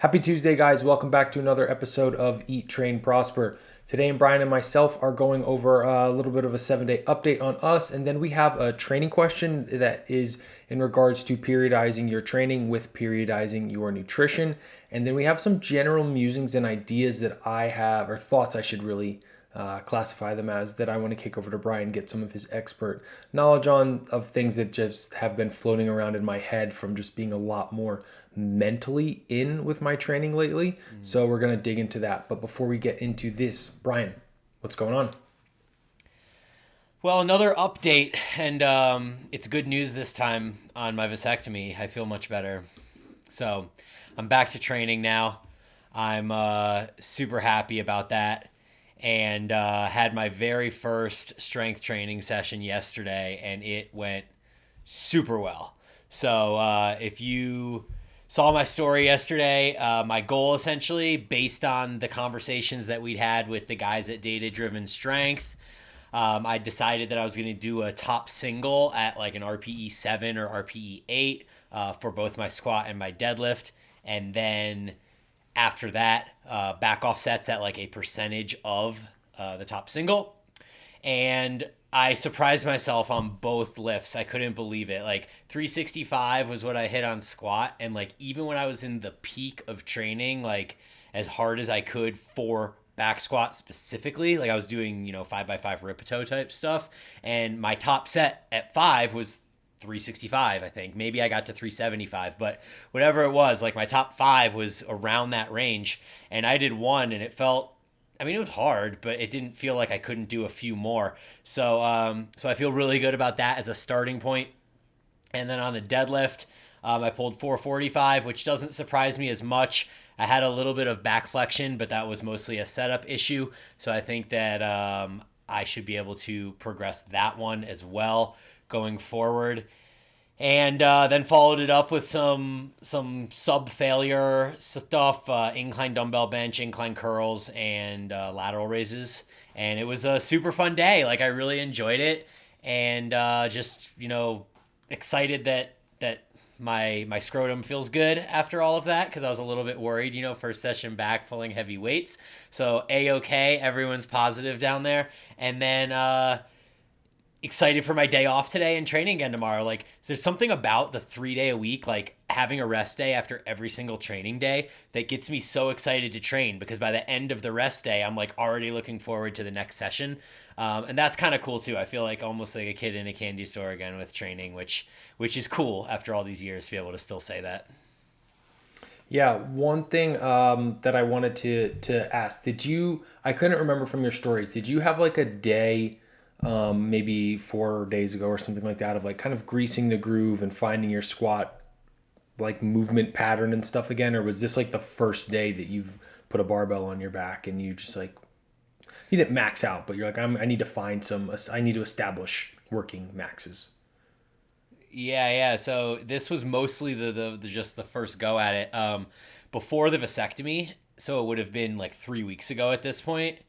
Happy Tuesday, guys. Welcome back to another episode of Eat, Train, Prosper. Today, Bryan and myself are going over a little bit of a 7-day update on us, and then we have a training question that is in regards to periodizing your training with periodizing your nutrition. And then we have some general musings and ideas that I have, or thoughts I should really classify them as, that I want to kick over to Bryan, get some of his expert knowledge on, of things that just have been floating around in my head from just being a lot more mentally in with my training lately. So we're going to dig into that. But before we get into this, Bryan, what's going on? Well, another update, and it's good news this time on my vasectomy. I feel much better. So I'm back to training now. I'm super happy about that, and had my very first strength training session yesterday, and it went super well. So if you saw my story yesterday, my goal essentially, based on the conversations that we'd had with the guys at Data Driven Strength, I decided that I was going to do a top single at like an RPE 7 or RPE 8 for both my squat and my deadlift. And then after that, back off sets at like a percentage of the top single. And I surprised myself on both lifts. I couldn't believe it. Like 365 was what I hit on squat. And like even when I was in the peak of training, like as hard as I could for back squat specifically, like I was doing, 5x5 Rippito type stuff. And my top set at 5 was 365, I think. Maybe I got to 375, but whatever it was, like my top 5 was around that range. And I did one and it was hard, but it didn't feel like I couldn't do a few more. So I feel really good about that as a starting point. And then on the deadlift, I pulled 445, which doesn't surprise me as much. I had a little bit of back flexion, but that was mostly a setup issue. So I think that I should be able to progress that one as well going forward. And then followed it up with some sub failure stuff, incline dumbbell bench, incline curls, and lateral raises. And it was a super fun day. Like I really enjoyed it, and just excited that my scrotum feels good after all of that, because I was a little bit worried. First session back pulling heavy weights. So A-okay, everyone's positive down there, and then. Excited for my day off today and training again tomorrow. Like there's something about the 3-day a week, like having a rest day after every single training day, that gets me so excited to train, because by the end of the rest day, I'm like already looking forward to the next session. And that's kind of cool too. I feel like almost like a kid in a candy store again with training, which is cool after all these years to be able to still say that. Yeah, one thing that I wanted to ask, I couldn't remember from your stories, did you have like a day, maybe 4 days ago or something like that, of like kind of greasing the groove and finding your squat like movement pattern and stuff again? Or was this like the first day that you've put a barbell on your back and you just like, you didn't max out, but you're like, I need to I need to establish working maxes? Yeah. So this was mostly the just the first go at it. Before the vasectomy, so it would have been like 3 weeks ago at this point.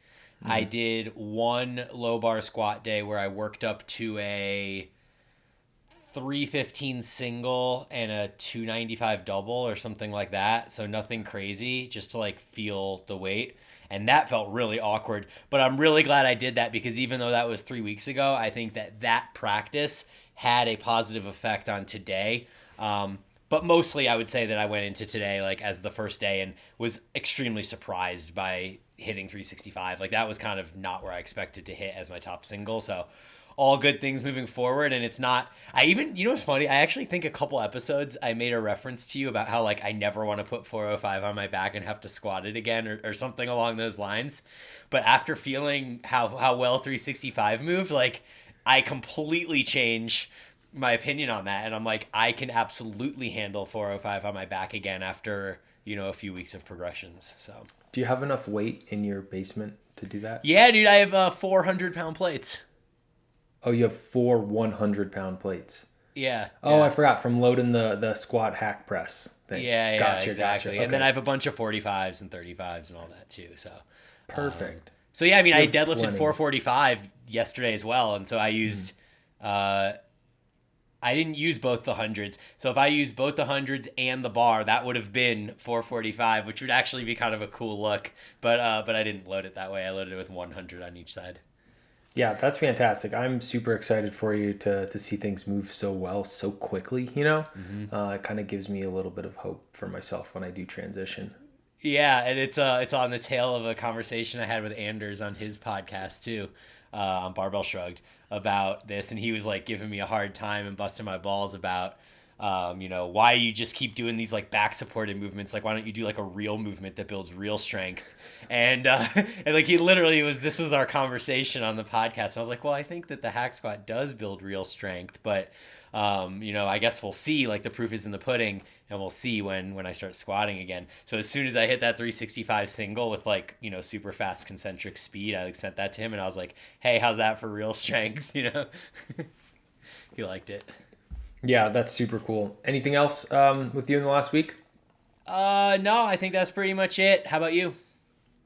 I did one low bar squat day where I worked up to a 315 single and a 295 double or something like that. So nothing crazy, just to like feel the weight. And that felt really awkward. But I'm really glad I did that, because even though that was 3 weeks ago, I think that practice had a positive effect on today. But mostly I would say that I went into today like as the first day and was extremely surprised by hitting 365. Like that was kind of not where I expected to hit as my top single. So all good things moving forward. And it's not, what's funny? I actually think a couple episodes I made a reference to you about how like I never want to put 405 on my back and have to squat it again, or something along those lines. But after feeling how well 365 moved, like I completely change my opinion on that. And I'm like, I can absolutely handle 405 on my back again after, a few weeks of progressions. So Do you have enough weight in your basement to do that? yeah, dude, I have 400-pound plates. Oh, you have 4 100-pound plates. Yeah, Oh, I yeah. forgot, from loading the squat hack press thing. Yeah, Gotcha, exactly. gotcha. And then Okay. I have a bunch of 45s and 35s and all that too. So, Perfect. so yeah, I mean, So you I have deadlifted plenty. 445 yesterday as well, and so I used, I I didn't use both the hundreds. So if I used both the hundreds and the bar, that would have been 445, which would actually be kind of a cool look. But I didn't load it that way. I loaded it with 100 on each side. Yeah, that's fantastic. I'm super excited for you to see things move so well so quickly. Mm-hmm. It kind of gives me a little bit of hope for myself when I do transition. Yeah, and it's on the tail of a conversation I had with Anders on his podcast too, on Barbell Shrugged about this, and he was like giving me a hard time and busting my balls about, why you just keep doing these like back supported movements. Like, why don't you do like a real movement that builds real strength? And and like he literally was. This was our conversation on the podcast. And I was like, well, I think that the hack squat does build real strength, but I guess we'll see. Like the proof is in the pudding, and we'll see when I start squatting again. So as soon as I hit that 365 single with like super fast concentric speed, I like sent that to him, and I was like, hey, how's that for real strength? He liked it. Yeah, that's super cool. Anything else with you in the last week? No, I think that's pretty much it. How about you?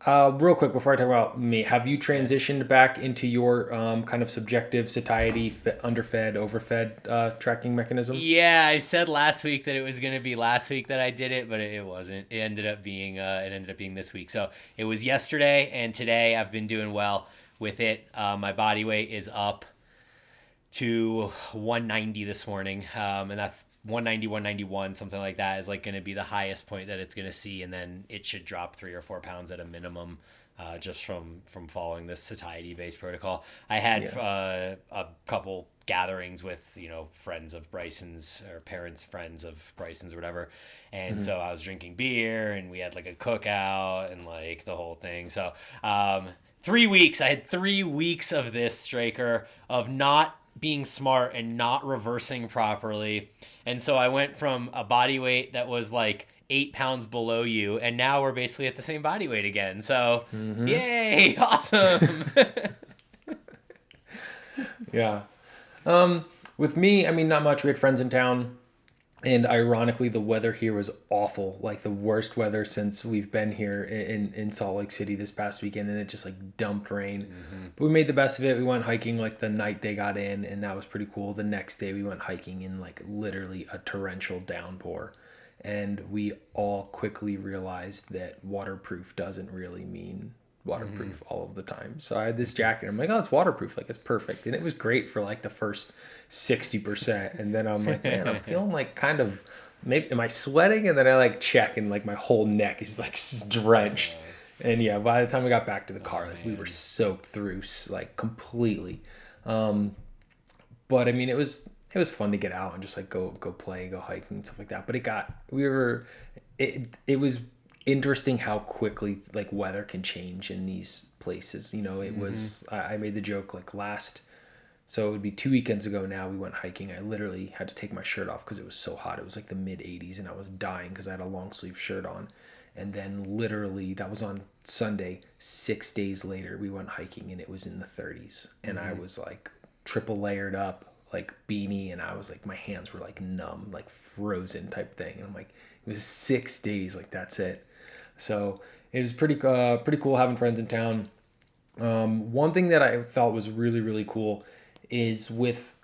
Real quick before I talk about me, have you Yeah. transitioned back into your kind of subjective satiety, underfed, overfed tracking mechanism? Yeah, I said last week that it was going to be last week that I did it, but it wasn't. It ended up being this week. So it was yesterday and today. I've been doing well with it. My body weight is up to 190 this morning, and that's 190, 191, something like that is like going to be the highest point that it's going to see, and then it should drop 3 or 4 pounds at a minimum, just from following this satiety based protocol. I had a couple gatherings with friends of Bryson's, or parents friends of Bryson's or whatever, and so I was drinking beer and we had like a cookout and like the whole thing. So 3 weeks, I had 3 weeks of this, Straker, of not being smart and not reversing properly. And so I went from a body weight that was like 8 pounds below you, and now we're basically at the same body weight again. So, yay, awesome. Yeah. With me, I mean, not much. We had friends in town, and ironically, the weather here was awful, like the worst weather since we've been here in Salt Lake City this past weekend, and it just like dumped rain. But we made the best of it. We went hiking like the night they got in, and that was pretty cool. The next day, we went hiking in like literally a torrential downpour, and we all quickly realized that waterproof doesn't really mean waterproof all of the time. So I had this jacket. I'm like, oh, it's waterproof. Like, it's perfect. And it was great for like the first 60%. And then I'm like, man, I'm feeling like kind of, maybe, am I sweating? And then I like check, and like my whole neck is like drenched. And yeah, by the time we got back to the car, like we were soaked through like completely. But I mean, it was fun to get out and just like go play, go hiking and stuff like that. But it was interesting how quickly like weather can change in these places. It was, I made the joke like so it would be 2 weekends ago now, we went hiking. I literally had to take my shirt off because it was so hot. It was like the mid 80s and I was dying because I had a long sleeve shirt on. And then literally that was on Sunday. 6 days later, we went hiking and it was in the 30s. And I was like triple layered up, like beanie. And I was like, my hands were like numb, like frozen type thing. And I'm like, it was 6 days. Like, that's it. So it was pretty cool having friends in town. One thing that I thought was really, really cool is with,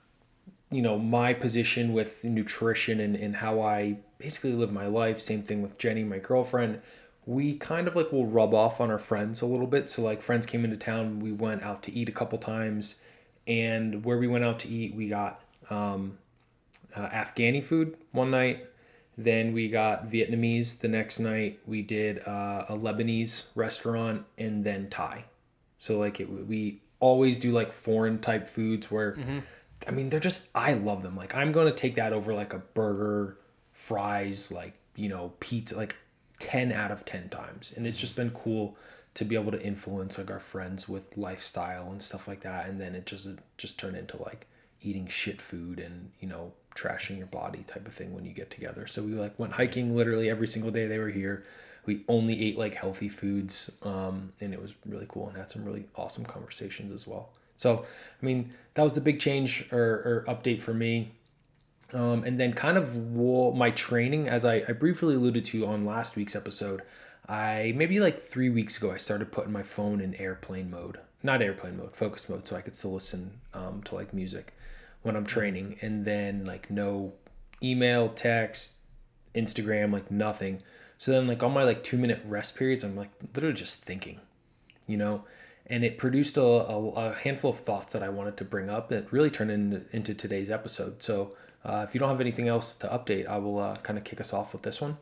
my position with nutrition and how I basically live my life. Same thing with Jenny, my girlfriend. We kind of like will rub off on our friends a little bit. So like friends came into town, we went out to eat a couple times, and where we went out to eat, we got Afghani food one night. Then we got Vietnamese the next night. We did a Lebanese restaurant, and then Thai. So like we always do like foreign type foods where, I mean, I love them. Like I'm going to take that over like a burger, fries, like, pizza, like 10 out of 10 times. And it's just been cool to be able to influence like our friends with lifestyle and stuff like that. And then it just turned into like eating shit food and, trashing your body type of thing when you get together. So we like went hiking literally every single day they were here. We only ate like healthy foods, and it was really cool and had some really awesome conversations as well. So, I mean, that was the big change or update for me. And then kind of my training, as I briefly alluded to on last week's episode, maybe like 3 weeks ago, I started putting my phone in airplane mode, not airplane mode, focus mode, so I could still listen to like music. when I'm training, and then like no email, text, Instagram, like nothing. So then like on my like 2 minute rest periods, I'm like literally just thinking, you know, and it produced a handful of thoughts that I wanted to bring up that really turned into today's episode. So if you don't have anything else to update, I will kind of kick us off with this one.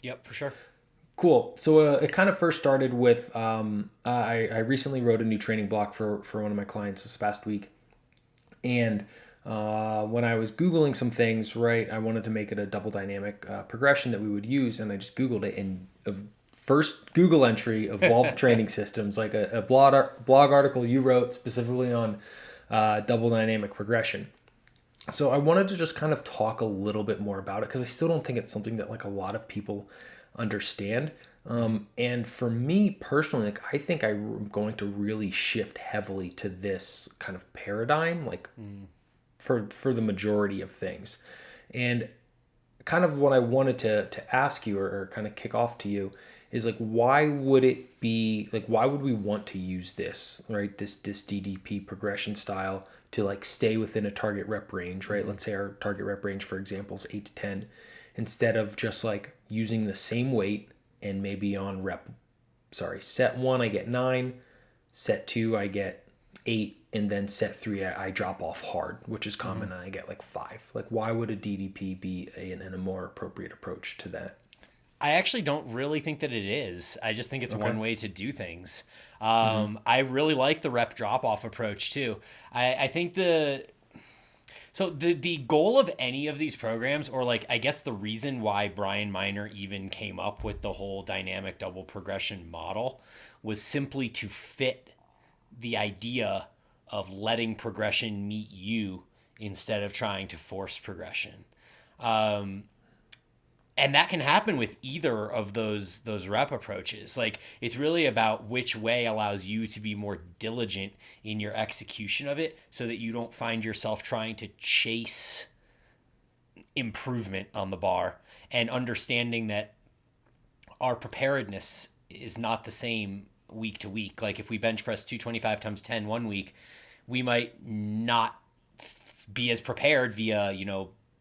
Yep, for sure. Cool. So it kind of first started with I recently wrote a new training block for one of my clients this past week, and when I was Googling some things, right, I wanted to make it a double dynamic progression that we would use, and I just Googled it, and first Google entry evolved training systems, like a blog article you wrote specifically on double dynamic progression. So I wanted to just kind of talk a little bit more about it because I still don't think it's something that like a lot of people understand. And for me personally, like I think I'm going to really shift heavily to this kind of paradigm, like for the majority of things. And kind of what I wanted to ask you or kind of kick off to you is like why would it be like why would we want to use this, right, this DDP progression style to like stay within a target rep range, right? Let's say our target rep range for example is 8 to 10, instead of just like using the same weight and maybe on set 1 I get 9, set 2 I get 8, and then set 3 I drop off hard, which is common, and I get like 5. Like why would a DDP be a more appropriate approach to that? I actually don't really think that it is. I just think it's Okay. one way to do things. I really like the rep drop off approach too. I think the goal of any of these programs, or like I guess the reason why Bryan Miner even came up with the whole dynamic double progression model, was simply to fit the idea of letting progression meet you instead of trying to force progression. And that can happen with either of those rep approaches. Like it's really about which way allows you to be more diligent in your execution of it, so that you don't find yourself trying to chase improvement on the bar, and understanding that our preparedness is not the same week to week. Like if we bench press 225 times 10 one week, we might not be as prepared via,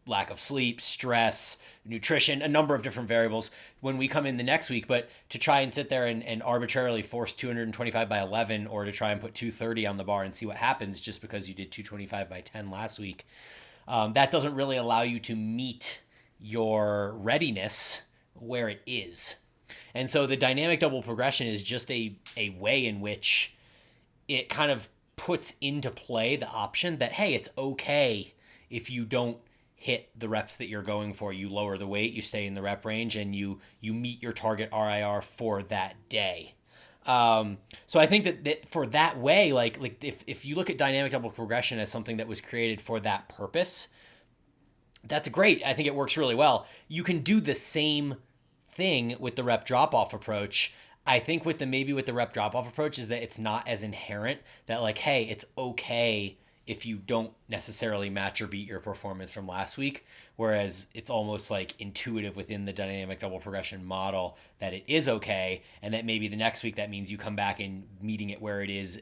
lack of sleep, stress, nutrition, a number of different variables when we come in the next week. But to try and sit there and arbitrarily force 225 by 11, or to try and put 230 on the bar and see what happens just because you did 225 by 10 last week, that doesn't really allow you to meet your readiness where it is. And so the dynamic double progression is just a way in which it kind of puts into play the option that, hey, it's okay if you don't hit the reps that you're going for. You lower the weight, you stay in the rep range, and you meet your target RIR for that day. So I think that for that way, like if you look at dynamic double progression as something that was created for that purpose, that's great. I think it works really well. You can do the same thing with the rep drop off approach. I think with the rep drop off approach is that it's not as inherent that like, hey, it's okay if you don't necessarily match or beat your performance from last week. Whereas it's almost like intuitive within the dynamic double progression model that it is okay, and that maybe the next week that means you come back and meeting it where it is.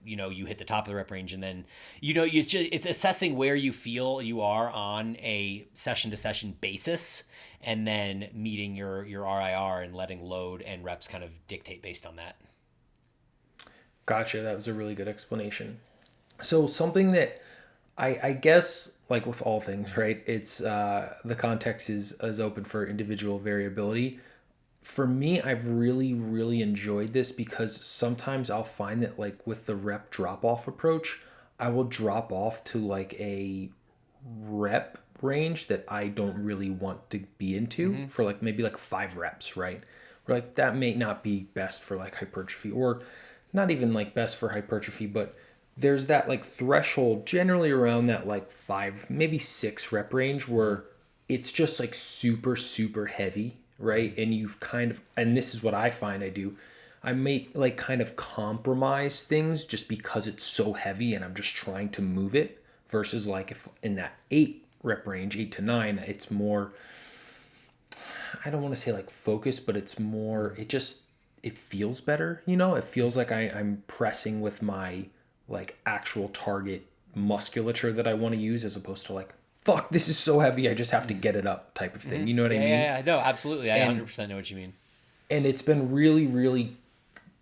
You hit the top of the rep range, and then it's assessing where you feel you are on a session to session basis, and then meeting your RIR and letting load and reps kind of dictate based on that. Gotcha. That was a really good explanation. So something that I guess like with all things, right? It's the context is open for individual variability. For me, I've really enjoyed this because sometimes I'll find that like with the rep drop off approach, I will drop off to like a rep range that I don't really want to be into for like maybe like 5 reps, right? Or like that may not be best for like hypertrophy, or not even like best for hypertrophy, but there's that like threshold generally around that like 5 maybe 6 rep range where it's just like super heavy, right? And you've kind of, and this is what I find I do, I may like kind of compromise things just because it's so heavy and I'm just trying to move it, versus like if in that 8 rep range, 8 to 9, it's more, I don't want to say like focus, but it's more, it feels better, it feels like I'm pressing with my like actual target musculature that I want to use, as opposed to like, fuck, this is so heavy, I just have to get it up type of thing. You know what I Yeah, mean? yeah, yeah. No, absolutely. I And 100% know what you mean. it's been really, really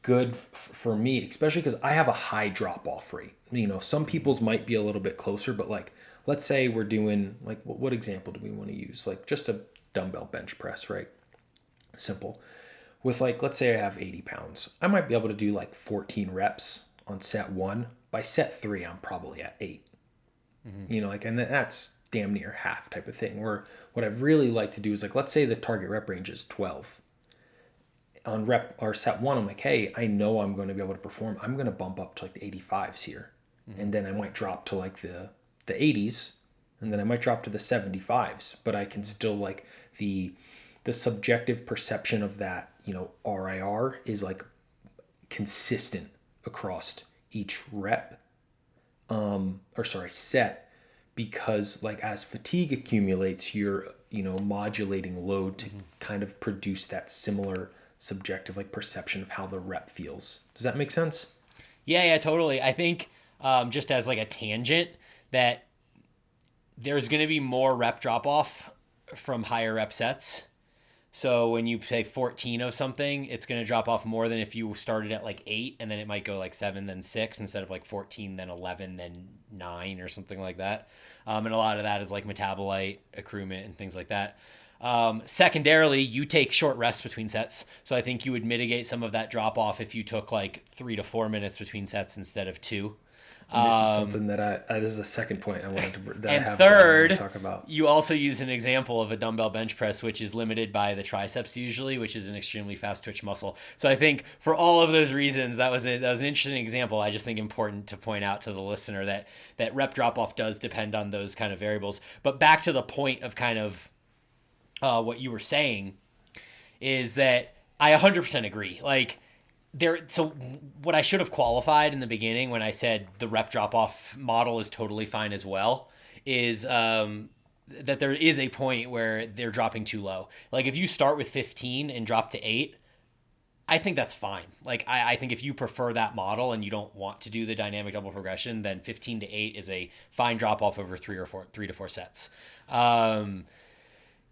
good for me, especially because I have a high drop off rate. Some people's might be a little bit closer, but like, let's say we're doing like, what example do we want to use? Like just a dumbbell bench press, right? Simple. With like, let's say I have 80 pounds, I might be able to do like 14 reps on set one. By set three, I'm probably at 8. Like, and that's damn near half type of thing. Where what I'd really like to do is like, let's say the target rep range is 12. On rep or set one, I'm like, hey, I know I'm going to be able to perform. I'm going to bump up to like the 85s here. And then I might drop to like the 80s, and then I might drop to the 75s, but I can still like the subjective perception of that, RIR is like consistent across each rep, or sorry, set, because like as fatigue accumulates, you're, modulating load to kind of produce that similar subjective like perception of how the rep feels. Does that make sense? Yeah, yeah, totally. I think just as like a tangent that there's going to be more rep drop off from higher rep sets. So when you play 14 of something, it's going to drop off more than if you started at like 8, and then it might go like 7, then 6, instead of like 14, then 11, then 9 or something like that. And a lot of that is like metabolite accruement and things like that. Secondarily, you take short rests between sets. So I think you would mitigate some of that drop off if you took like 3 to 4 minutes between sets instead of 2. And this is something that this is a second point I wanted to And I have third, to talk about. you also use an example of a dumbbell bench press, which is limited by the triceps usually, which is an extremely fast twitch muscle. So I think for all of those reasons, that was an interesting example. I just think important to point out to the listener that rep drop off does depend on those kind of variables. But back to the point of kind of what you were saying is that I 100% agree. Like, so what I should have qualified in the beginning when I said the rep drop off model is totally fine as well is that there is a point where they're dropping too low. Like if you start with 15 and drop to 8, I think that's fine. Like I think if you prefer that model and you don't want to do the dynamic double progression, then 15 to 8 is a fine drop off over 3 to 4 sets.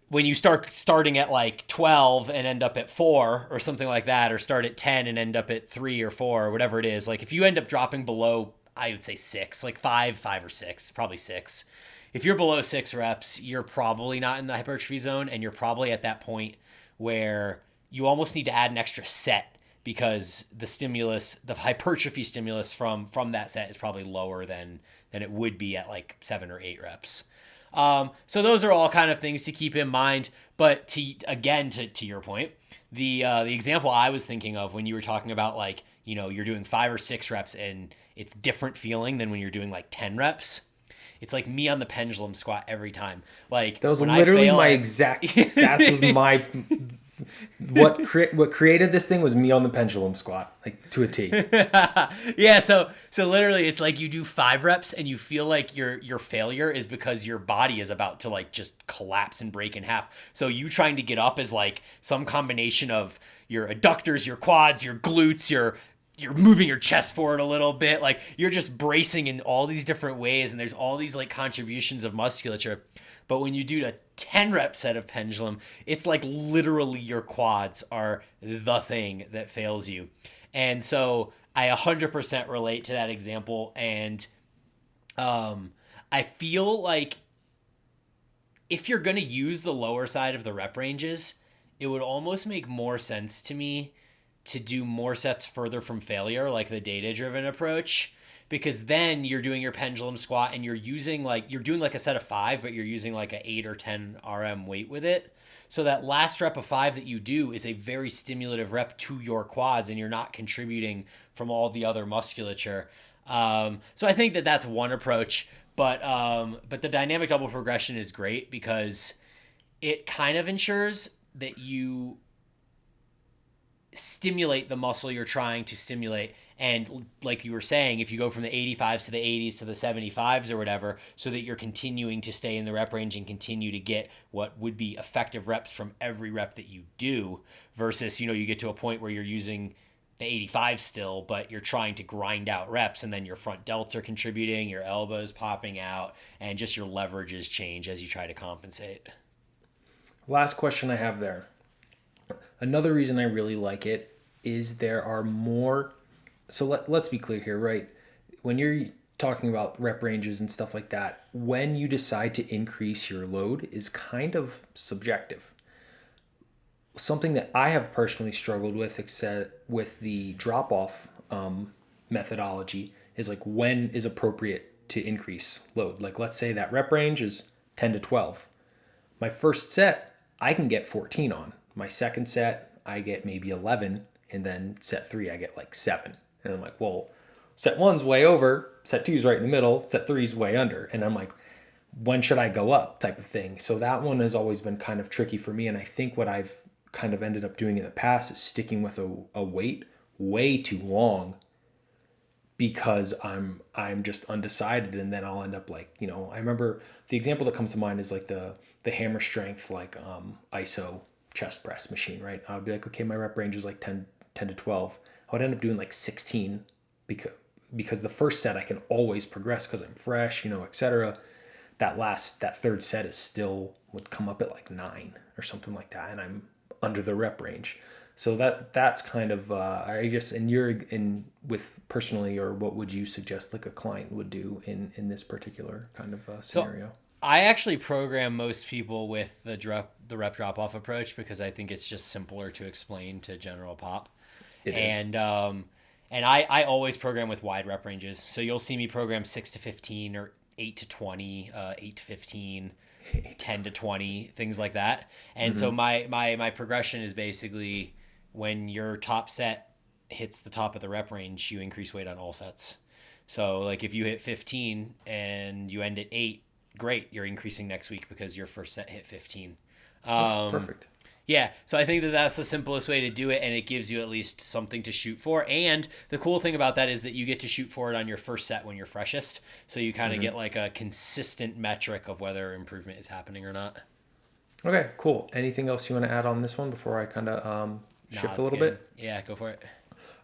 When you starting at like 12 and end up at 4 or something like that, or start at 10 and end up at 3 or 4 or whatever it is, like if you end up dropping below, I would say 6, like 5 or 6, probably 6. If you're below 6 reps, you're probably not in the hypertrophy zone, and you're probably at that point where you almost need to add an extra set because the hypertrophy stimulus from that set is probably lower than it would be at like 7 or 8 reps. So those are all kind of things to keep in mind. But to your point, the example I was thinking of when you were talking about like, you're doing 5 or 6 reps and it's different feeling than when you're doing like 10 reps. It's like me on the pendulum squat every time. Like That was when literally I fail, my exact. That was my. What created this thing was me on the pendulum squat, like to a T. Yeah, so literally it's like you do 5 reps and you feel like your failure is because your body is about to like just collapse and break in half. So you trying to get up is like some combination of your adductors, your quads, your glutes, you're moving your chest forward a little bit, like you're just bracing in all these different ways, and there's all these like contributions of musculature. But when you do a 10 rep set of pendulum, it's like literally your quads are the thing that fails you. And so I 100% relate to that example. And I feel like if you're going to use the lower side of the rep ranges, it would almost make more sense to me to do more sets further from failure, like the data-driven approach, because then you're doing your pendulum squat and you're doing like a set of 5, but you're using like a 8 or 10 RM weight with it. So that last rep of 5 that you do is a very stimulative rep to your quads, and you're not contributing from all the other musculature. So I think that that's one approach, but the dynamic double progression is great because it kind of ensures that you stimulate the muscle you're trying to stimulate. And like you were saying, if you go from the 85s to the 80s to the 75s or whatever, so that you're continuing to stay in the rep range and continue to get what would be effective reps from every rep that you do, versus, you get to a point where you're using the 85 still, but you're trying to grind out reps, and then your front delts are contributing, your elbows popping out, and just your leverages change as you try to compensate. Last question I have there. Another reason I really like it is there are more. So let's be clear here, right? When you're talking about rep ranges and stuff like that, when you decide to increase your load is kind of subjective. Something that I have personally struggled with, except with the drop off methodology, is like when is appropriate to increase load. Like let's say that rep range is 10 to 12. My first set, I can get 14 on. My second set, I get maybe 11. And then set three, I get like 7. And I'm like, well, set one's way over. Set two's right in the middle. Set three's way under. And I'm like, when should I go up type of thing. So that one has always been kind of tricky for me. And I think what I've kind of ended up doing in the past is sticking with a weight way too long because I'm just undecided, and then I'll end up like, I remember the example that comes to mind is like the hammer strength like ISO chest press machine, right? I would be like, okay, my rep range is like 10 to 12. I would end up doing like 16 because the first set I can always progress because I'm fresh, etc. That third set is still would come up at like 9 or something like that, and I'm under the rep range. So that's kind of I guess in with personally, or what would you suggest like a client would do in this particular kind of scenario? So I actually program most people with the rep drop off approach because I think it's just simpler to explain to general pop. It is. And I always program with wide rep ranges. So you'll see me program 6 to 15 or 8 to 20, 8 to 15, 10 to 20, things like that. And so my progression is basically when your top set hits the top of the rep range, you increase weight on all sets. So like if you hit 15 and you end at 8, great, you're increasing next week because your first set hit 15. Perfect. Yeah, so I think that that's the simplest way to do it, and it gives you at least something to shoot for. And the cool thing about that is that you get to shoot for it on your first set when you're freshest, so you kind of get like a consistent metric of whether improvement is happening or not. Okay, cool. Anything else you want to add on this one before I kind of Nah, shift a that's little good. bit? Yeah, go for it.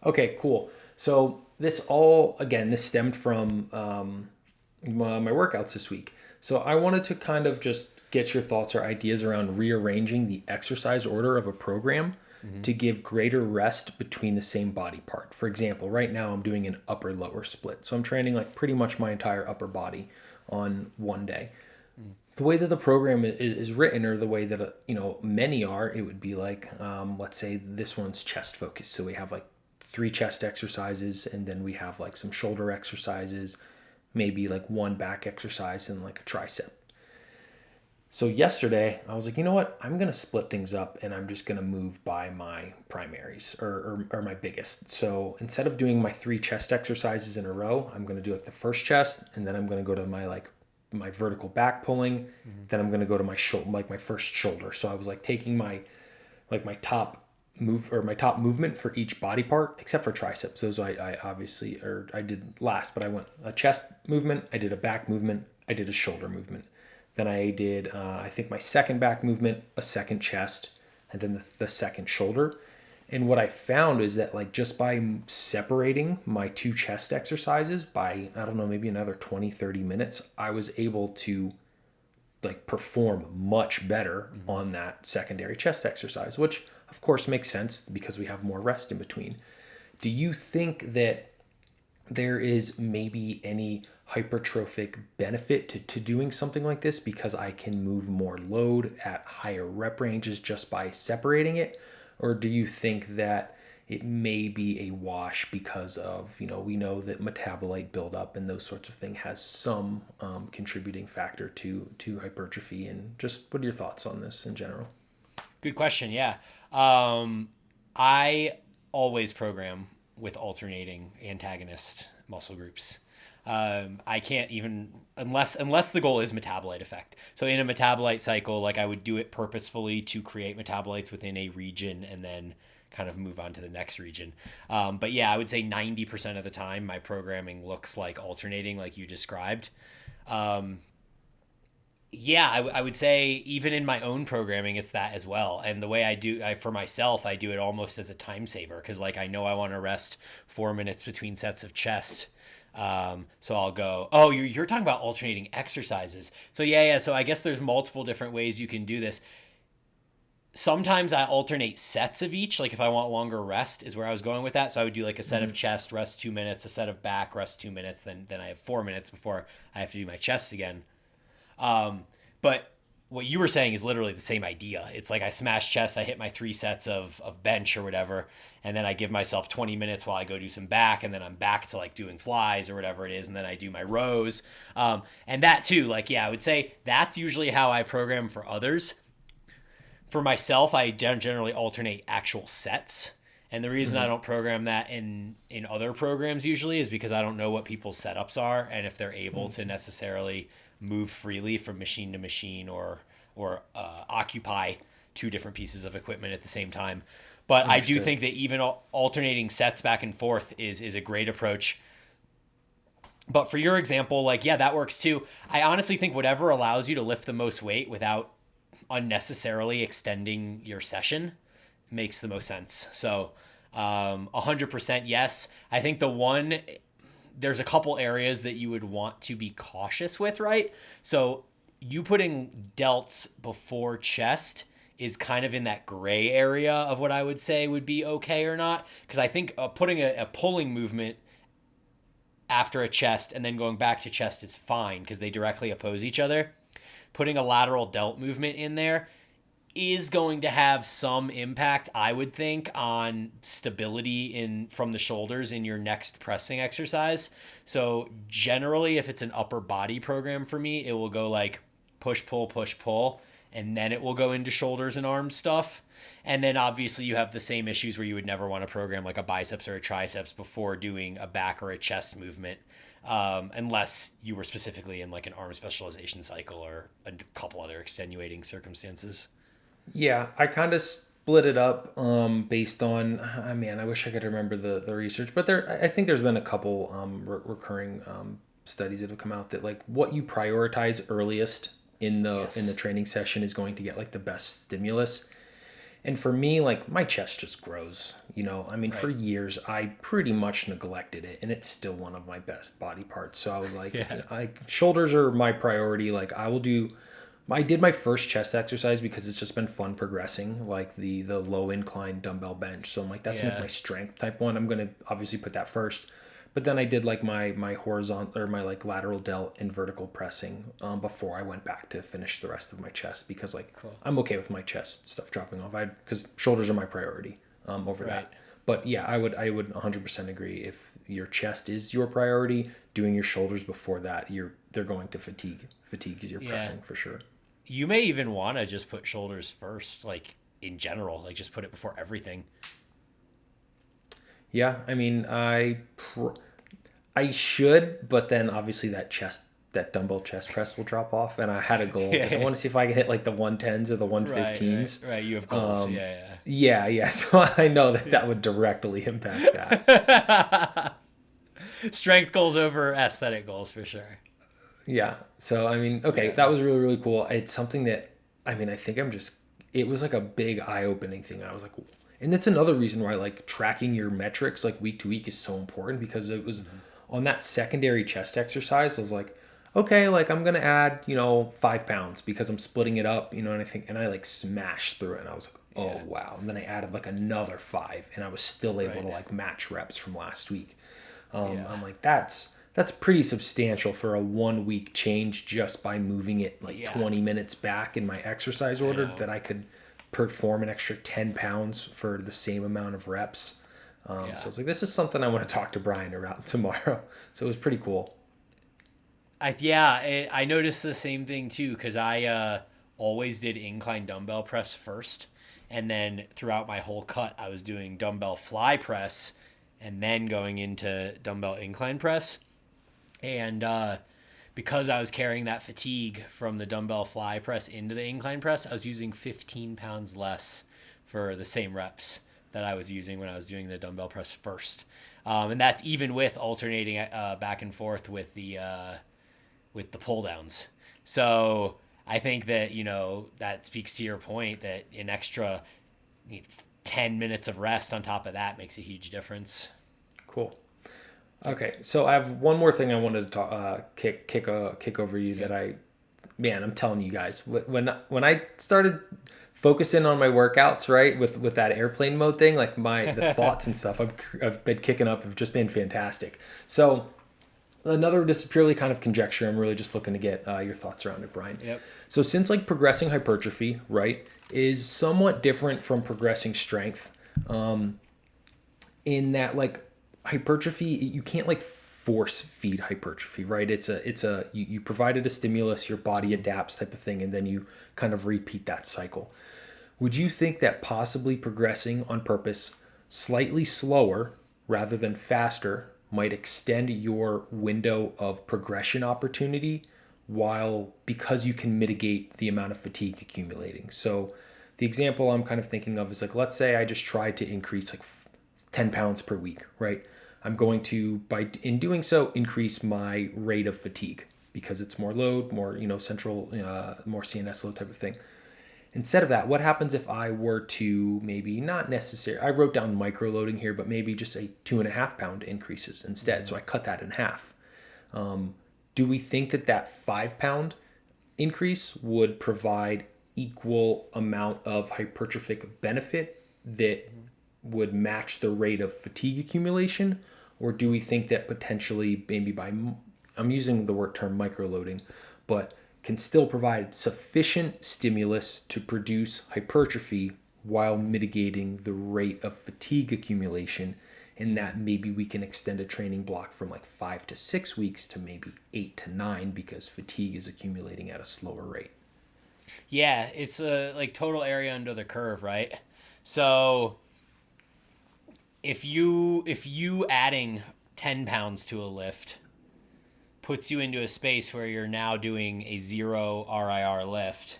Okay, cool. So this stemmed from my workouts this week. So I wanted to kind of just get your thoughts or ideas around rearranging the exercise order of a program to give greater rest between the same body part. For example, right now I'm doing an upper lower split. So I'm training like pretty much my entire upper body on one day. The way that the program is written, or the way that many are, it would be like let's say this one's chest focused. So we have like 3 chest exercises, and then we have like some shoulder exercises, maybe like 1 back exercise, and like a tricep. So yesterday I was like, you know what? I'm going to split things up, and I'm just going to move by my primaries, or my biggest. So instead of doing my 3 chest exercises in a row, I'm going to do like the first chest, and then I'm going to go to my vertical back pulling. Then I'm going to go to my shoulder, like my first shoulder. So I was like taking my top my top movement for each body part, except for triceps. Those I obviously, or I did last, but I went a chest movement, I did a back movement, I did a shoulder movement. Then I did, I think my second back movement, a second chest, and then the second shoulder. And what I found is that like just by separating my 2 chest exercises by, I don't know, maybe another 20, 30 minutes, I was able to like perform much better on that secondary chest exercise, which of course makes sense because we have more rest in between. Do you think that there is maybe any hypertrophic benefit to doing something like this because I can move more load at higher rep ranges just by separating it? Or do you think that it may be a wash because of, we know that metabolite buildup and those sorts of things has some contributing factor to hypertrophy? And just what are your thoughts on this in general? Good question. Yeah. I always program with alternating antagonist muscle groups. I can't even unless the goal is metabolite effect. So in a metabolite cycle, like I would do it purposefully to create metabolites within a region and then kind of move on to the next region. But yeah, I would say 90% of the time my programming looks like alternating, like you described. Yeah, I would say even in my own programming, it's that as well. And the way for myself, I do it almost as a time saver because, like, I know I want to rest 4 minutes between sets of chest. So I'll go, oh, you're talking about alternating exercises. So, yeah. So I guess there's multiple different ways you can do this. Sometimes I alternate sets of each. Like, if I want longer rest, is where I was going with that. So I would do like a set of chest, rest 2 minutes, a set of back, rest 2 minutes. Then I have 4 minutes before I have to do my chest again. But what you were saying is literally the same idea. It's like I smash chest, I hit my 3 sets of bench or whatever, and then I give myself 20 minutes while I go do some back, and then I'm back to like doing flies or whatever it is, and then I do my rows. And that too, like, yeah, I would say that's usually how I program for others. For myself, I generally alternate actual sets. And the reason I don't program that in other programs usually is because I don't know what people's setups are and if they're able to necessarily move freely from machine to machine or occupy 2 different pieces of equipment at the same time. But I do Understood. think that even alternating sets back and forth is a great approach. But for your example, like, yeah, that works too. I honestly think whatever allows you to lift the most weight without unnecessarily extending your session makes the most sense. So 100% yes. I think there's a couple areas that you would want to be cautious with, right? So you putting delts before chest is kind of in that gray area of what I would say would be okay or not. Because I think putting a pulling movement after a chest and then going back to chest is fine because they directly oppose each other. Putting a lateral delt movement in there is going to have some impact, I would think, on stability in from the shoulders in your next pressing exercise. So generally, if it's an upper body program for me, it will go like push, pull, and then it will go into shoulders and arms stuff. And then obviously you have the same issues where you would never want to program like a biceps or a triceps before doing a back or a chest movement, unless you were specifically in like an arm specialization cycle or a couple other extenuating circumstances. Yeah, I kind of split it up based on. I mean, I wish I could remember the research, but I think there's been a couple recurring studies that have come out that like what you prioritize earliest in the Yes. training session is going to get like the best stimulus. And for me, like my chest just grows. I mean, for Right. years I pretty much neglected it, and it's still one of my best body parts. So I was like, Yeah. shoulders are my priority. Like I will do. I did my first chest exercise because it's just been fun progressing, like the low incline dumbbell bench. So I'm like, that's like Yeah. my strength type one. I'm gonna obviously put that first. But then I did like my horizontal or my like lateral delt and vertical pressing before I went back to finish the rest of my chest because like Cool. I'm okay with my chest stuff dropping off. I because shoulders are my priority over Right. that. But yeah, I would 100% agree. If your chest is your priority, doing your shoulders before that, they're going to fatigue. Fatigue is your Yeah. pressing for sure. You may even want to just put shoulders first, like in general, like just put it before everything. Yeah, I mean, I should, but then obviously that dumbbell chest press will drop off, and I had a goal. I was like, I Yeah. want to see if I can hit like the 110s or the Right. 115s. Right. You have goals. Yeah. Yeah, yeah. So I know that would directly impact that. Yeah. Strength goals over aesthetic goals for sure. Yeah. So I mean, okay, Yeah. that was really really cool. It's something that I mean, I think it was like a big eye opening thing. I was like, and that's another reason why like tracking your metrics like week to week is so important because it was on that secondary chest exercise. I was like, okay, like I'm gonna add 5 pounds because I'm splitting it up, and I like smashed through it, and I was like, oh Yeah. wow, and then I added like another 5, and I was still able to Right. like match reps from last week. Yeah. I'm like, that's pretty substantial for a 1 week change just by moving it like Yeah. 20 minutes back in my exercise I order know. that I could perform an extra 10 pounds for the same amount of reps. So Yeah. it's like, this is something I want to talk to Bryan about tomorrow. So it was pretty cool. I noticed the same thing too because I always did incline dumbbell press first, and then throughout my whole cut, I was doing dumbbell fly press, and then going into dumbbell incline press. And because I was carrying that fatigue from the dumbbell fly press into the incline press, I was using 15 pounds less for the same reps that I was using when I was doing the dumbbell press first. And that's even with alternating back and forth with the pull downs. So I think that, that speaks to your point that an extra 10 minutes of rest on top of that makes a huge difference. Cool. Okay, so I have one more thing I wanted to talk, kick over you Yep. that man, I'm telling you guys, when I started focusing on my workouts, right, with that airplane mode thing, like the thoughts and stuff I've been kicking up have just been fantastic. So another, just purely kind of conjecture. I'm really just looking to get your thoughts around it, Brian. Yep. So since like progressing hypertrophy, right, is somewhat different from progressing strength, in that like hypertrophy, you can't like force feed hypertrophy, right? You provided a stimulus, your body adapts type of thing, and then you kind of repeat that cycle. Would you think that possibly progressing on purpose slightly slower rather than faster might extend your window of progression opportunity, while because you can mitigate the amount of fatigue accumulating? So the example I'm kind of thinking of is like, let's say I just tried to increase like 10 pounds per week, right? I'm going to, by in doing so, increase my rate of fatigue because it's more load, more, central, more CNS load type of thing. Instead of that, what happens if I were to maybe not necessarily, I wrote down micro loading here, but maybe just a 2.5 pound increases instead. So I cut that in half. Do we think that that 5 pound increase would provide equal amount of hypertrophic benefit that would match the rate of fatigue accumulation? Or do we think that potentially maybe I'm using the word term microloading, but can still provide sufficient stimulus to produce hypertrophy while mitigating the rate of fatigue accumulation, and that maybe we can extend a training block from like 5 to 6 weeks to maybe 8 to 9 because fatigue is accumulating at a slower rate? Yeah, it's a like total area under the curve, right? So if you adding 10 pounds to a lift puts you into a space where you're now doing a 0 RIR lift,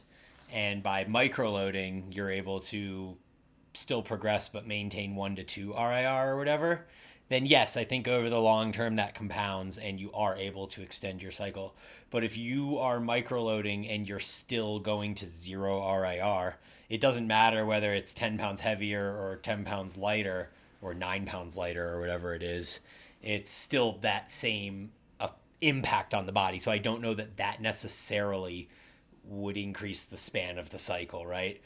and by microloading you're able to still progress but maintain 1 to 2 RIR or whatever, then yes, I think over the long term that compounds and you are able to extend your cycle. But if you are microloading and you're still going to 0 RIR, it doesn't matter whether it's 10 pounds heavier or 10 pounds lighter or 9 pounds lighter or whatever it is. It's still that same impact on the body. So I don't know that that necessarily would increase the span of the cycle, right?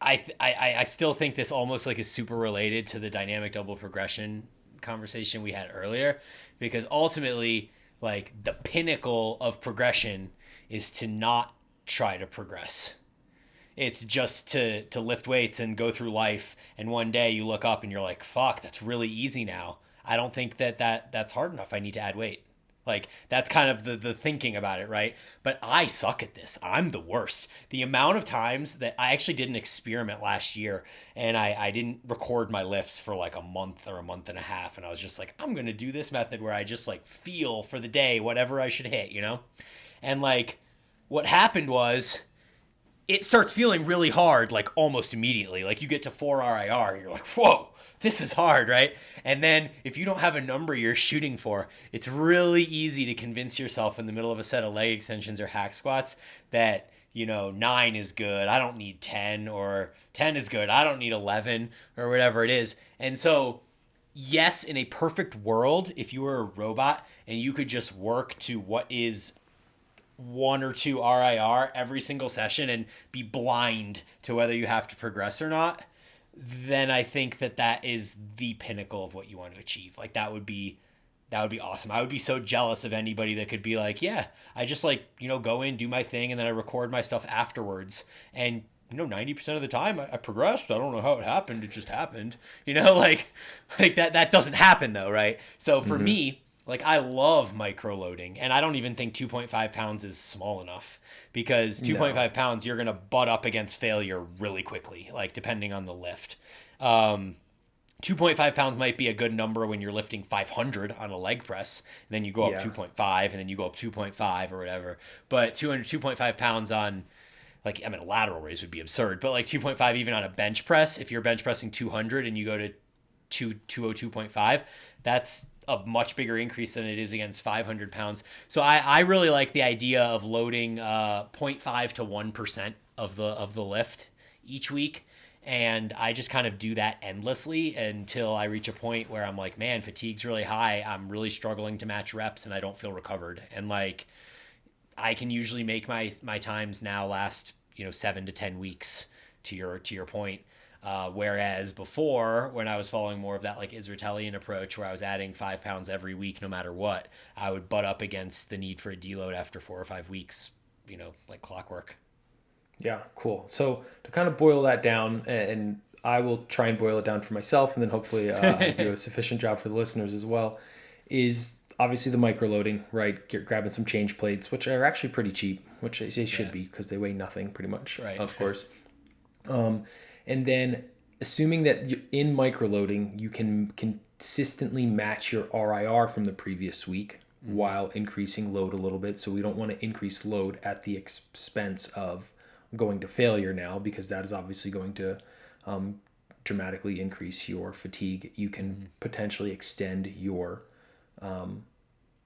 I still think this almost like is super related to the dynamic double progression conversation we had earlier, because ultimately, like, the pinnacle of progression is to not try to progress. It's just to lift weights and go through life, and one day you look up and you're like, fuck, that's really easy now. I don't think that's hard enough. I need to add weight. Like, that's kind of the thinking about it, right? But I suck at this. I'm the worst. The amount of times that I actually did an experiment last year, and I didn't record my lifts for like a month or a month and a half. And I was just like, I'm going to do this method where I just like feel for the day whatever I should hit. And like, what happened was it starts feeling really hard, like almost immediately. Like you get to 4 RIR and you're like, whoa, this is hard, right? And then if you don't have a number you're shooting for, it's really easy to convince yourself in the middle of a set of leg extensions or hack squats that, 9 is good. I don't need 10, or 10 is good. I don't need 11, or whatever it is. And so, yes, in a perfect world, if you were a robot and you could just work to what is 1 or 2 RIR every single session and be blind to whether you have to progress or not, then I think that is the pinnacle of what you want to achieve. Like that would be awesome. I would be so jealous of anybody that could be like, yeah, I just like, go in, do my thing, and then I record my stuff afterwards. And 90% of the time I progressed. I don't know how it happened. It just happened. Like that doesn't happen though, right? So for Mm-hmm. me, like, I love micro loading, and I don't even think 2.5 pounds is small enough, because No. 2.5 pounds you're gonna butt up against failure really quickly, like depending on the lift. 2.5 pounds might be a good number when you're lifting 500 on a leg press, and then you go up Yeah. 2.5, and then you go up 2.5 or whatever. But 2.5 pounds on, like, I mean, a lateral raise would be absurd, but like 2.5 even on a bench press, if you're bench pressing 200 and you go to 202.5, that's a much bigger increase than it is against 500 pounds. So I really like the idea of loading 0.5 to 1% of the lift each week. And I just kind of do that endlessly until I reach a point where I'm like, man, fatigue's really high. I'm really struggling to match reps and I don't feel recovered. And like, I can usually make my times now last, 7 to 10 weeks to your point. Whereas before, when I was following more of that like Israelian approach, where I was adding 5 pounds every week, no matter what, I would butt up against the need for a deload after 4 or 5 weeks, like clockwork. Yeah, cool. So to kind of boil that down, and I will try and boil it down for myself, and then hopefully I do a sufficient job for the listeners as well, is obviously the micro loading, right? Grabbing some change plates, which are actually pretty cheap, which they should be because they weigh nothing pretty much, Right. of course. And then assuming that in micro loading, you can consistently match your RIR from the previous week while increasing load a little bit. So we don't want to increase load at the expense of going to failure now, because that is obviously going to dramatically increase your fatigue. You can potentially extend your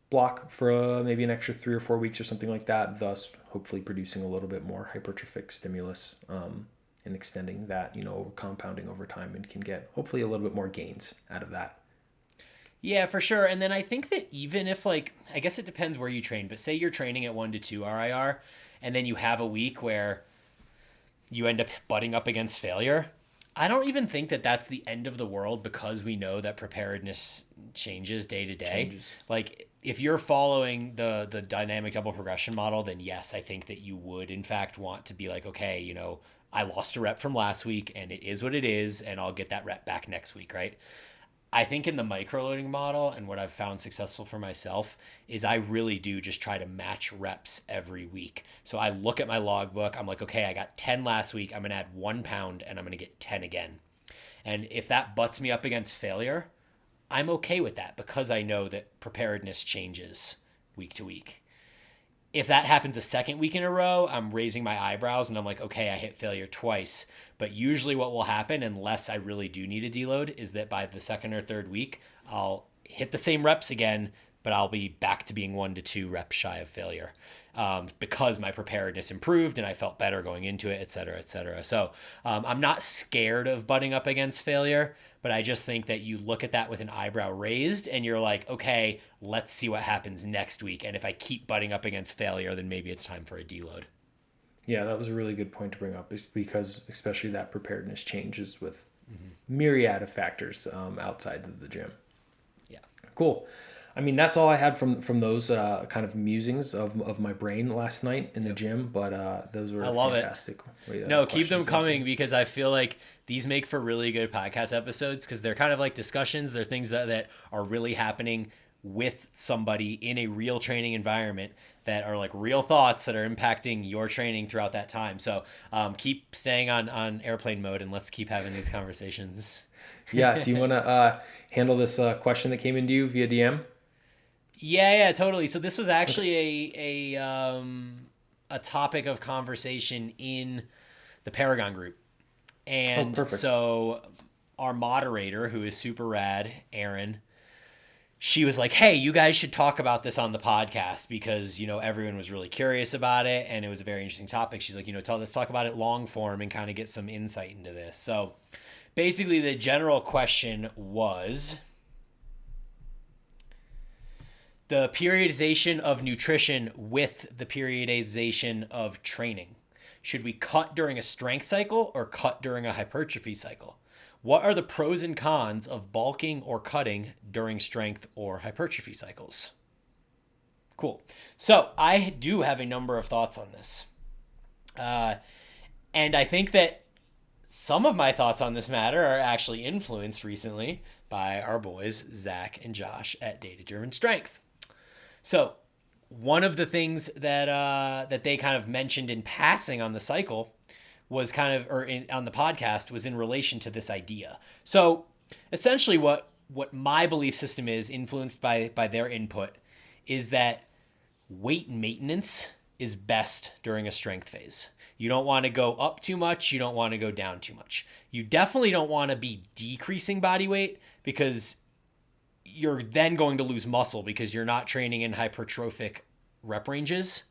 block for maybe an extra 3 or 4 weeks or something like that, thus hopefully producing a little bit more hypertrophic stimulus and extending that, compounding over time, and can get hopefully a little bit more gains out of that. Yeah, for sure. And then I think that even if like, I guess it depends where you train, but say you're training at 1 to 2 RIR and then you have a week where you end up butting up against failure. I don't even think that that's the end of the world, because we know that preparedness changes day to day. Like if you're following the dynamic double progression model, then yes, I think that you would in fact want to be like, okay, I lost a rep from last week and it is what it is, and I'll get that rep back next week, right? I think in the microloading model, and what I've found successful for myself, is I really do just try to match reps every week. So I look at my logbook. I'm like, okay, I got 10 last week. I'm going to add 1 pound and I'm going to get 10 again. And if that butts me up against failure, I'm okay with that, because I know that preparedness changes week to week. If that happens a second week in a row, I'm raising my eyebrows and I'm like, okay, I hit failure twice. But usually what will happen, unless I really do need a deload, is that by the second or third week, I'll hit the same reps again, but I'll be back to being 1 to 2 reps shy of failure, because my preparedness improved and I felt better going into it, et cetera, et cetera. So I'm not scared of butting up against failure, but I just think that you look at that with an eyebrow raised and you're like, okay, let's see what happens next week. And if I keep butting up against failure, then maybe it's time for a deload. Yeah, that was a really good point to bring up, is because especially that preparedness changes with myriad of factors outside of the gym. Yeah. Cool. I mean, that's all I had from those kind of musings of my brain last night in the gym, but those were fantastic. No, keep them coming, because I feel like these make for really good podcast episodes, because they're kind of like discussions. They're things that are really happening with somebody in a real training environment, that are like real thoughts that are impacting your training throughout that time. So keep staying on airplane mode and let's keep having these conversations. Yeah. Do you want to handle this question that came into you via DM? Yeah, totally. So this was actually a topic of conversation in the Paragon group. And so our moderator, who is super rad, Erin, she was like, hey, you guys should talk about this on the podcast, because, everyone was really curious about it and it was a very interesting topic. She's like, let's talk about it long form and kind of get some insight into this. So basically the general question was the periodization of nutrition with the periodization of training. Should we cut during a strength cycle or cut during a hypertrophy cycle? What are the pros and cons of bulking or cutting during strength or hypertrophy cycles? Cool. So I do have a number of thoughts on this. And I think that some of my thoughts on this matter are actually influenced recently by our boys, Zach and Josh at Data Driven Strength. So one of the things that they kind of mentioned in passing on the cycle was on the podcast, was in relation to this idea. So essentially what my belief system is, influenced by their input, is that weight maintenance is best during a strength phase. You don't want to go up too much. You don't want to go down too much. You definitely don't want to be decreasing body weight, because you're then going to lose muscle because you're not training in hypertrophic rep ranges,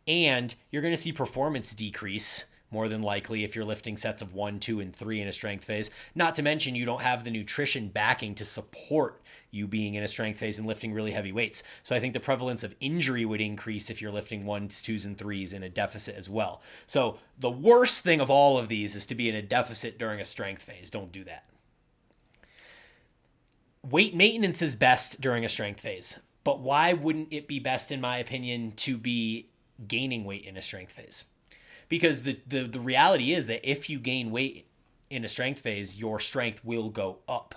and you're going to see performance decrease more than likely if you're lifting sets of 1, 2, and 3 in a strength phase. Not to mention, you don't have the nutrition backing to support you being in a strength phase and lifting really heavy weights. So I think the prevalence of injury would increase if you're lifting 1s, 2s, and 3s in a deficit as well. So the worst thing of all of these is to be in a deficit during a strength phase. Don't do that. Weight maintenance is best during a strength phase, but why wouldn't it be best, in my opinion, to be gaining weight in a strength phase? Because the reality is that if you gain weight in a strength phase, your strength will go up.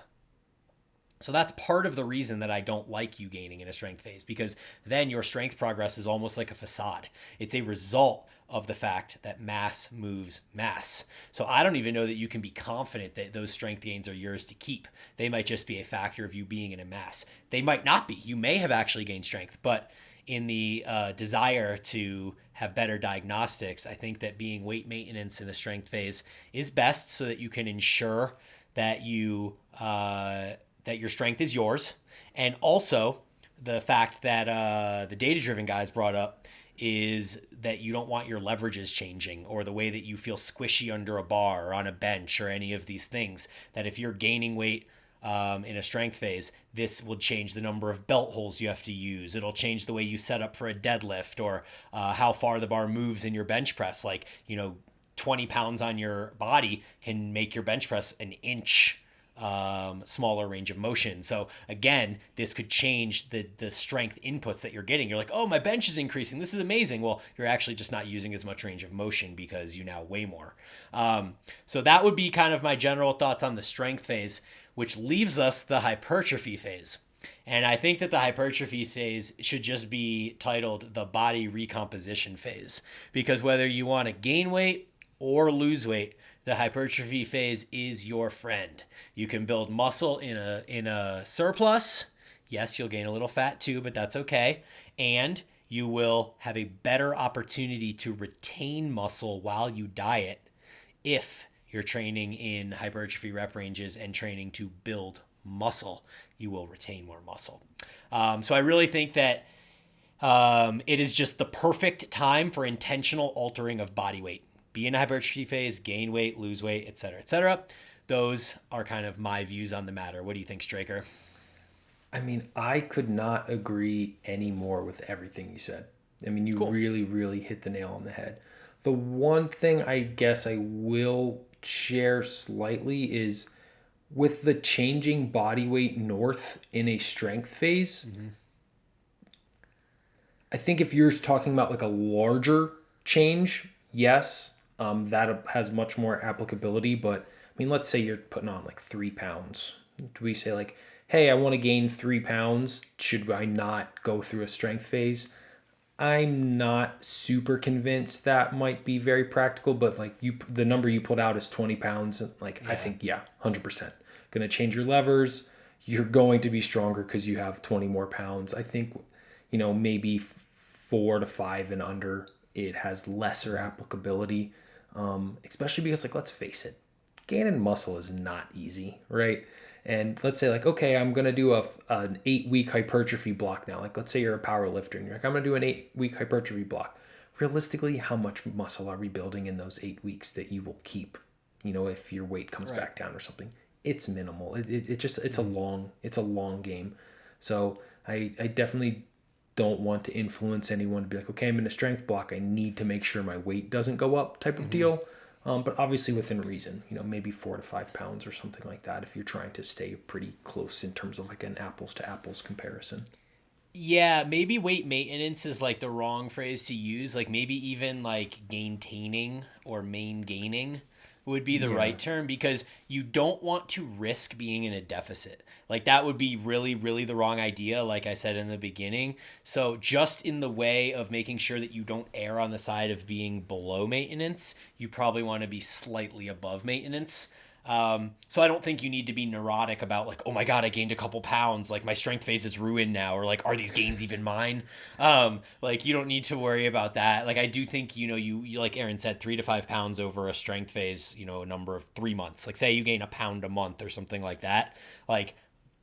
So that's part of the reason that I don't like you gaining in a strength phase, because then your strength progress is almost like a facade. It's a result of the fact that mass moves mass. So I don't even know that you can be confident that those strength gains are yours to keep. They might just be a factor of you being in a mass. They might not be. You may have actually gained strength, but in the desire to have better diagnostics, I think that being weight maintenance in the strength phase is best so that you can ensure that that your strength is yours. And also the fact that the data-driven guys brought up is that you don't want your leverages changing, or the way that you feel squishy under a bar or on a bench or any of these things, that if you're gaining weight in a strength phase, this will change the number of belt holes you have to use. It'll change the way you set up for a deadlift, or how far the bar moves in your bench press. Like, 20 pounds on your body can make your bench press an inch smaller range of motion. So again, this could change the strength inputs that you're getting. You're like, oh, my bench is increasing. This is amazing. Well, you're actually just not using as much range of motion because you now weigh more. So that would be kind of my general thoughts on the strength phase, which leaves us the hypertrophy phase. And I think that the hypertrophy phase should just be titled the body recomposition phase, because whether you want to gain weight or lose weight, the hypertrophy phase is your friend. You can build muscle in a surplus. Yes, you'll gain a little fat too, but that's okay. And you will have a better opportunity to retain muscle while you diet if you're training in hypertrophy rep ranges and training to build muscle. You will retain more muscle. So I really think that it is just the perfect time for intentional altering of body weight. Be in a hypertrophy phase, gain weight, lose weight, etc., etc. Those are kind of my views on the matter. What do you think, Straker? I mean, I could not agree any more with everything you said. I mean, you Cool. really, really hit the nail on the head. The one thing I guess I will share slightly is with the changing body weight north in a strength phase. Mm-hmm. I think if you're talking about like a larger change, yes, that has much more applicability. But I mean, let's say you're putting on like 3 pounds. Do we say like, hey, I want to gain 3 pounds? Should I not go through a strength phase? I'm not super convinced that might be very practical, but like the number you put out is 20 pounds. Like, I think, yeah, 100%. Going to change your levers. You're going to be stronger because you have 20 more pounds. I think, maybe 4 to 5 and under, it has lesser applicability. Especially because, like, let's face it, gaining muscle is not easy, right? And let's say like, okay, I'm going to do an 8-week hypertrophy block now. Like, let's say you're a power lifter and you're like, I'm going to do an 8-week hypertrophy block. Realistically, how much muscle are we building in those 8 weeks that you will keep, if your weight comes back down or something? It's minimal. It's a long game. So I definitely don't want to influence anyone to be like, okay, I'm in a strength block. I need to make sure my weight doesn't go up type of deal. But obviously within reason, maybe 4 to 5 pounds or something like that if you're trying to stay pretty close in terms of like an apples to apples comparison. Yeah, maybe weight maintenance is like the wrong phrase to use. Like maybe even like gaintaining or main gaining would be the Yeah. right term, because you don't want to risk being in a deficit. Like that would be really, really the wrong idea, like I said in the beginning. So just in the way of making sure that you don't err on the side of being below maintenance, you probably want to be slightly above maintenance. So I don't think you need to be neurotic about like, oh my God, I gained a couple pounds. Like my strength phase is ruined now. Or like, are these gains even mine? Like you don't need to worry about that. Like I do think, you like Aaron said, 3 to 5 pounds over a strength phase, a number of 3 months, like say you gain a pound a month or something like that. Like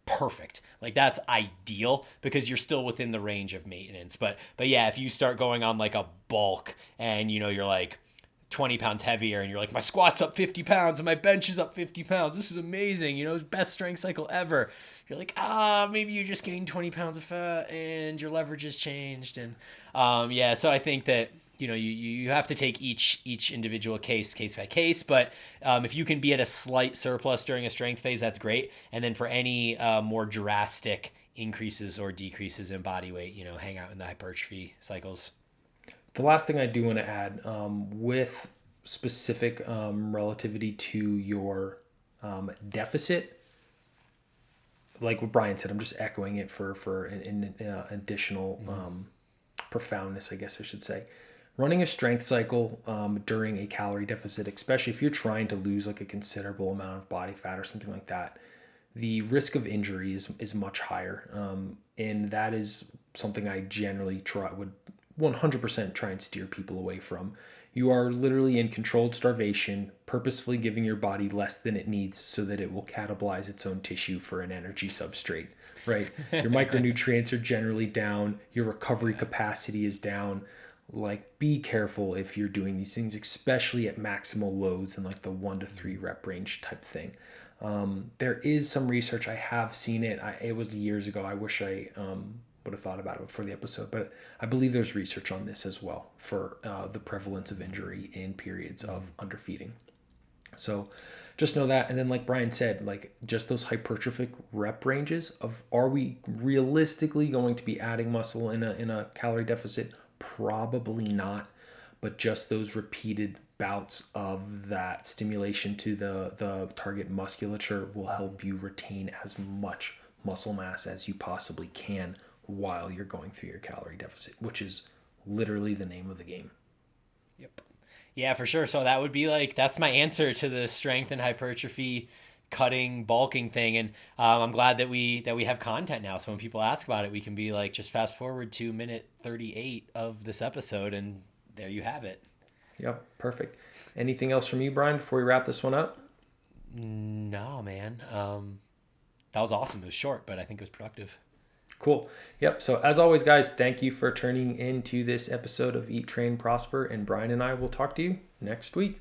perfect. Like that's ideal because you're still within the range of maintenance. But yeah, if you start going on like a bulk and you're like 20 pounds heavier and you're like, my squat's up 50 pounds and my bench is up 50 pounds. This is amazing. Best strength cycle ever. You're like, maybe you just gained 20 pounds of fat and your leverage has changed. And yeah, so I think that you have to take each individual case by case. But if you can be at a slight surplus during a strength phase, that's great. And then for any more drastic increases or decreases in body weight, hang out in the hypertrophy cycles. The last thing I do want to add, with specific relativity to your deficit, like what Bryan said, I'm just echoing it for an additional profoundness, I guess I should say. Running a strength cycle during a calorie deficit, especially if you're trying to lose like a considerable amount of body fat or something like that, the risk of injury is much higher. And that is something I generally would 100% try and steer people away from. You are literally in controlled starvation, purposefully giving your body less than it needs so that it will catabolize its own tissue for an energy substrate, right? Your micronutrients are generally down, your recovery capacity is down. Like, be careful if you're doing these things, especially at maximal loads and like the 1 to 3 rep range type thing. There is some research, I have seen it. It was years ago. I wish I would have thought about it before the episode, but I believe there's research on this as well for the prevalence of injury in periods of underfeeding. So just know that. And then like Bryan said, like just those hypertrophic rep ranges of, are we realistically going to be adding muscle in a calorie deficit? Probably not, but just those repeated bouts of that stimulation to the target musculature will help you retain as much muscle mass as you possibly can while you're going through your calorie deficit, which is literally the name of the game. Yep. Yeah, for sure. So that would be like, that's my answer to the strength and hypertrophy cutting bulking thing. And I'm glad that we have content now. So when people ask about it, we can be like, just fast forward to minute 38 of this episode and there you have it. Yep. Perfect. Anything else from you, Bryan, before we wrap this one up? No, man. That was awesome. It was short, but I think it was productive. Cool. Yep. So as always, guys, thank you for turning into this episode of Eat, Train, Prosper. And Bryan and I will talk to you next week.